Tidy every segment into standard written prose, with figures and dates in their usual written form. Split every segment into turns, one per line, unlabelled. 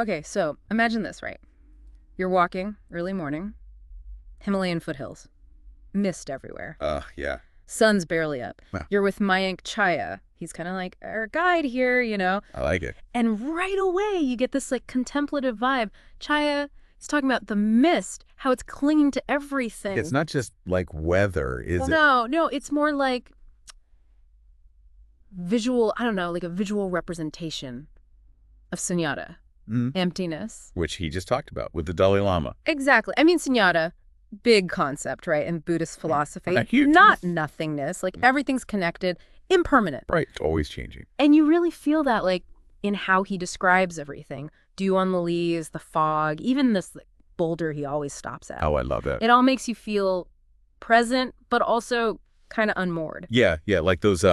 Okay, so imagine this, right? You're walking early morning, Himalayan foothills, mist everywhere.
Yeah.
Sun's barely up.
Wow.
You're with Mayank Chhaya. He's kind of like our guide here, you know?
I like it.
And right away, you get this like contemplative vibe. Chhaya is talking about the mist, how it's clinging to everything.
It's not just like weather, is it?
No, it's more like visual, I don't know, like a visual representation of sunyata, emptiness.
Which he just talked about with the Dalai Lama.
Exactly. I mean, sunyata, big concept, right, in Buddhist philosophy.
Huge.
Not nothingness, like everything's connected, impermanent.
Right, always changing.
And you really feel that, like, in how he describes everything. Dew on the leaves, the fog, even this like, boulder he always stops at.
Oh, I love that.
It all makes you feel present, but also kind of unmoored.
Yeah, like those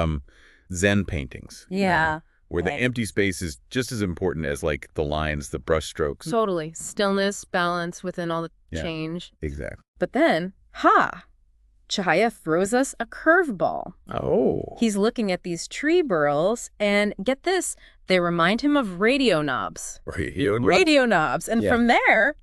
Zen paintings.
Yeah.
Where the empty space is just as important as like the lines, the brush strokes.
Totally. Stillness, balance within all the change.
Exactly.
But then, Chhaya throws us a curveball.
Oh.
He's looking at these tree burls, and get this, they remind him of radio knobs. Radio knobs. And from there,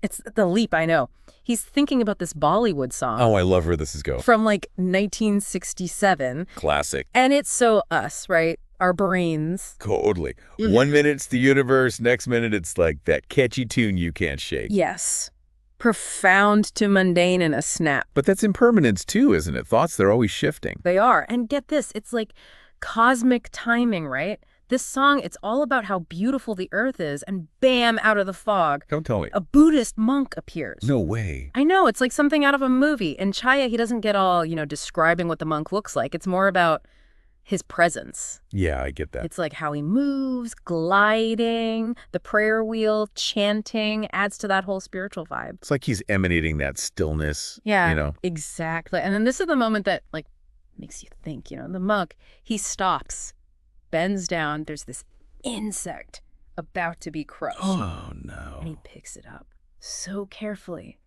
it's the leap, I know. He's thinking about this Bollywood song.
Oh, I love where this is going.
From like 1967.
Classic.
And it's so us, right? Our brains.
Totally. 1 minute it's the universe, next minute it's like that catchy tune you can't shake.
Yes. Profound to mundane in a snap.
But that's impermanence too, isn't it? Thoughts, they're always shifting.
They are. And get this, it's like cosmic timing, right? This song, it's all about how beautiful the earth is, and bam, out of the fog.
Don't tell me.
A Buddhist monk appears.
No way.
I know, it's like something out of a movie. And Chhaya, he doesn't get all, describing what the monk looks like. It's more about his presence.
Yeah, I get that.
It's like how he moves, gliding, the prayer wheel, chanting, adds to that whole spiritual vibe.
It's like he's emanating that stillness.
Yeah, exactly. And then this is the moment that like makes you think, the monk, he stops, bends down, there's this insect about to be crushed.
Oh, no.
And he picks it up so carefully,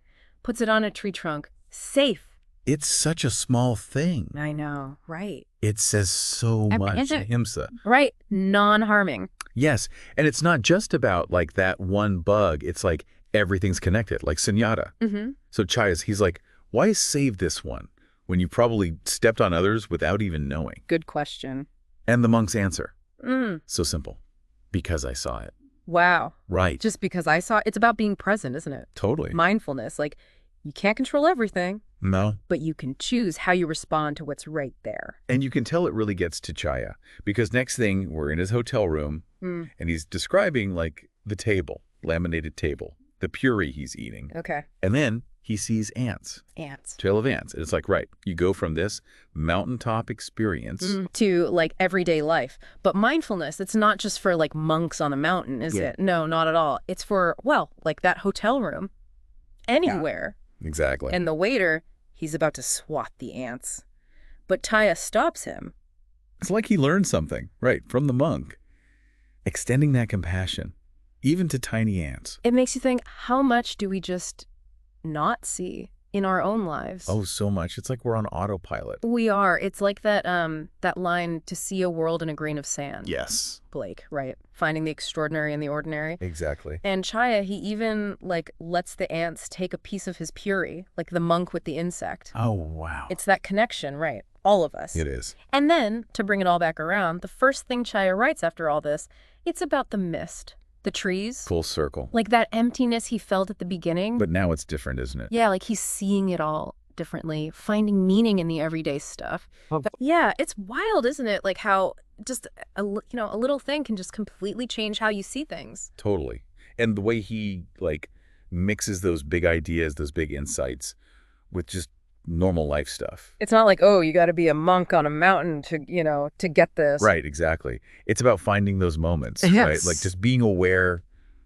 puts it on a tree trunk, safe.
It's such a small thing.
I know, right.
It says so much, ahimsa.
Right, non-harming.
Yes, and it's not just about like that one bug. It's like everything's connected, like sunyata. So Chhaya's, he's like, why save this one when you probably stepped on others without even knowing?
Good question.
And the monk's answer, so simple, because I saw it.
Wow.
Right.
Just because I saw it. It's about being present, isn't it?
Totally.
Mindfulness, like you can't control everything.
No.
But you can choose how you respond to what's right there.
And you can tell it really gets to Chhaya, because next thing we're in his hotel room and he's describing like the table, laminated table, the puree he's eating.
Okay.
And then he sees ants.
Ants.
Trail of ants. And it's like, right, you go from this mountaintop experience
to like everyday life. But mindfulness, it's not just for like monks on a mountain, is it? No, not at all. It's for, well, like that hotel room, anywhere.
Exactly.
And the waiter, he's about to swat the ants. But Chhaya stops him.
It's like he learned something, right, from the monk. Extending that compassion, even to tiny ants.
It makes you think, how much do we just not see in our own lives?
Oh, so much. It's like we're on autopilot.
We are. It's like that that line, to see a world in a grain of sand.
Yes.
Blake, right? Finding the extraordinary in the ordinary.
Exactly.
And Chhaya, he even like lets the ants take a piece of his puree, like the monk with the insect.
Oh, wow.
It's that connection, right? All of us.
It is.
And then, to bring it all back around, the first thing Chhaya writes after all this, it's about the mist, the trees.
Full circle.
Like that emptiness he felt at the beginning.
But now it's different, isn't it?
Yeah, like he's seeing it all differently, finding meaning in the everyday stuff. Yeah, it's wild, isn't it? Like how just a little thing can just completely change how you see things.
Totally. And the way he like mixes those big ideas, those big insights with just normal life stuff.
It's not like, oh, you got to be a monk on a mountain to get this.
Right, exactly. It's about finding those moments,
yes.
Right? Like just being aware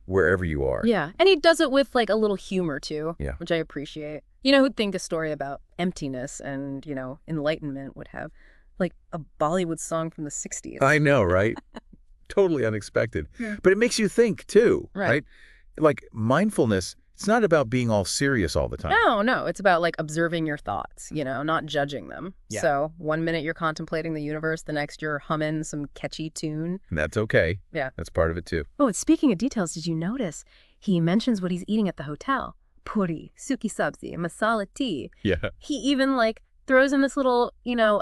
wherever you are.
Yeah, and he does it with like a little humor too,
yeah.
Which I appreciate. Who'd think a story about emptiness and, enlightenment would have like a Bollywood song from the 60s.
I know, right? Totally unexpected. Yeah. But it makes you think too, right? Like mindfulness, It's not about being all serious all the time.
No. It's about like observing your thoughts, not judging them.
Yeah.
So one minute you're contemplating the universe, the next you're humming some catchy tune.
And that's okay.
Yeah.
That's part of it too.
Oh, and speaking of details, did you notice he mentions what he's eating at the hotel? Puri, suki sabzi, masala tea.
Yeah.
He even like throws in this little,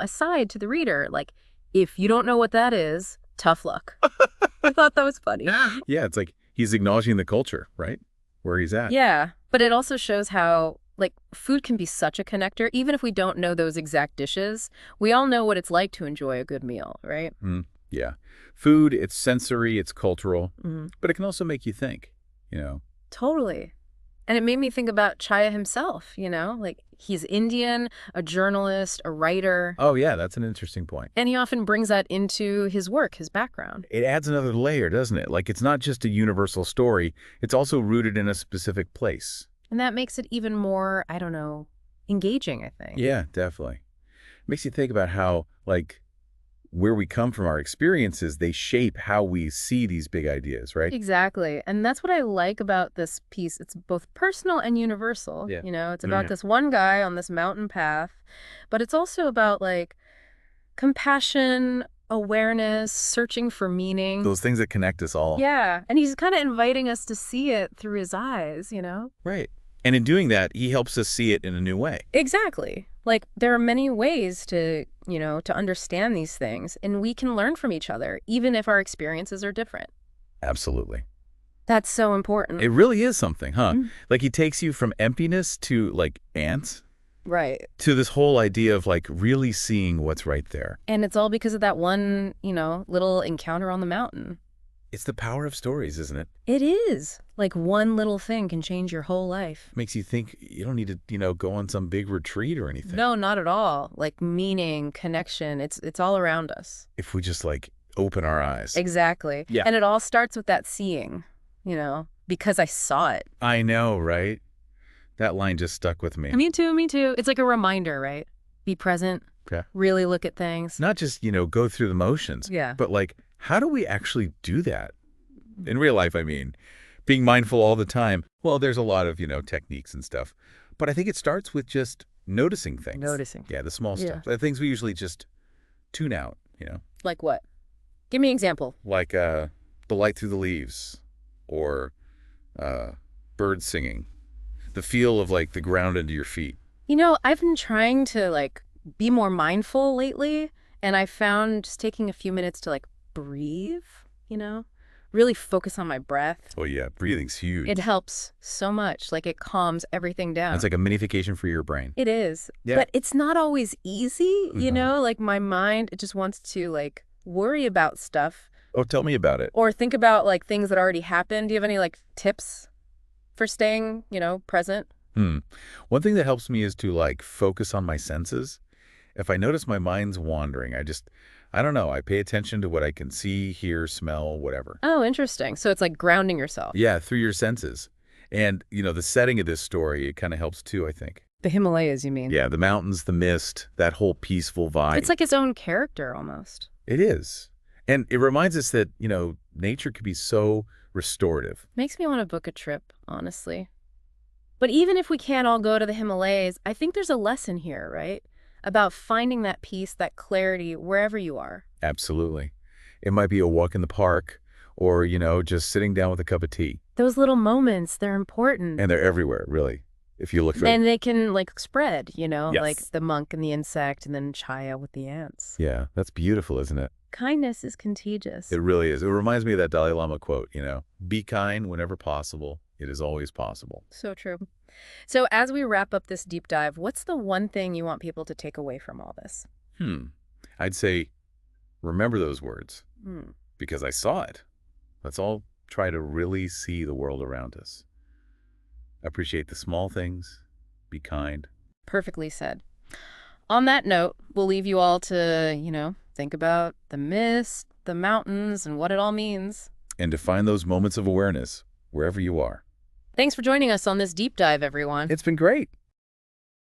aside to the reader, like, if you don't know what that is, tough luck. I thought that was funny.
Yeah, it's like he's acknowledging the culture, right? Where he's at.
Yeah, but it also shows how, like, food can be such a connector. Even if we don't know those exact dishes, we all know what it's like to enjoy a good meal, right?
Yeah. Food, it's sensory, it's cultural,
Mm-hmm.
but it can also make you think,
Totally. And it made me think about Chhaya himself, like he's Indian, a journalist, a writer.
Oh, yeah, that's an interesting point.
And he often brings that into his work, his background.
It adds another layer, doesn't it? Like, it's not just a universal story. It's also rooted in a specific place.
And that makes it even more, I don't know, engaging, I think.
Yeah, definitely. It makes you think about how, like, where we come from, our experiences, they shape how we see these big ideas, right?
Exactly. And that's what I like about this piece. It's both personal and universal.
Yeah.
It's about this one guy on this mountain path, but it's also about like compassion, awareness, searching for meaning.
Those things that connect us all.
Yeah. And he's kind of inviting us to see it through his eyes,
Right. And in doing that, he helps us see it in a new way.
Exactly. Like, there are many ways to, to understand these things, and we can learn from each other, even if our experiences are different.
Absolutely.
That's so important.
It really is something, huh? Like, he takes you from emptiness to, like, ants.
Right.
To this whole idea of, like, really seeing what's right there.
And it's all because of that one, little encounter on the mountain.
It's the power of stories, isn't it?
It is. Like, one little thing can change your whole life.
Makes you think you don't need to, go on some big retreat or anything.
No, not at all. Like, meaning, connection, it's all around us.
If we just, like, open our eyes.
Exactly.
Yeah.
And it all starts with that seeing, because I saw it.
I know, right? That line just stuck with me.
Me too. It's like a reminder, right? Be present.
Yeah.
Really look at things.
Not just, go through the motions.
Yeah.
But, like, how do we actually do that? In real life, I mean. Being mindful all the time. Well, there's a lot of, techniques and stuff. But I think it starts with just noticing things.
Noticing.
Yeah, the small stuff. The things we usually just tune out,
Like what? Give me an example.
Like the light through the leaves or birds singing. The feel of, like, the ground under your feet.
I've been trying to, like, be more mindful lately. And I found just taking a few minutes to, like, breathe, really focus on my breath.
Oh, yeah. Breathing's huge.
It helps so much. Like, it calms everything down.
It's like a minification for your brain.
It is.
Yeah.
But it's not always easy, Like, my mind, it just wants to, like, worry about stuff.
Oh, tell me about it.
Or think about, like, things that already happened. Do you have any, like, tips for staying, present?
One thing that helps me is to, like, focus on my senses. If I notice my mind's wandering, I don't know. I pay attention to what I can see, hear, smell, whatever.
Oh, interesting. So it's like grounding yourself.
Yeah, through your senses. And, the setting of this story, it kind of helps too, I think.
The Himalayas, you mean?
Yeah, the mountains, the mist, that whole peaceful vibe.
It's like its own character almost.
It is. And it reminds us that, nature could be so restorative.
Makes me want to book a trip, honestly. But even if we can't all go to the Himalayas, I think there's a lesson here, right? About finding that peace, that clarity, wherever you are.
Absolutely. It might be a walk in the park or, just sitting down with a cup of tea.
Those little moments, they're important.
And they're everywhere, really, if you look for
And they can, like, spread,
Yes.
like the monk and the insect and then Chhaya with the ants.
Yeah, that's beautiful, isn't it?
Kindness is contagious.
It really is. It reminds me of that Dalai Lama quote, be kind whenever possible. It is always possible.
So true. So as we wrap up this deep dive, what's the one thing you want people to take away from all this?
I'd say, remember those words, because I saw it. Let's all try to really see the world around us. Appreciate the small things. Be kind.
Perfectly said. On that note, we'll leave you all to, think about the mist, the mountains, and what it all means.
And to find those moments of awareness wherever you are.
Thanks for joining us on this deep dive, everyone.
It's been great.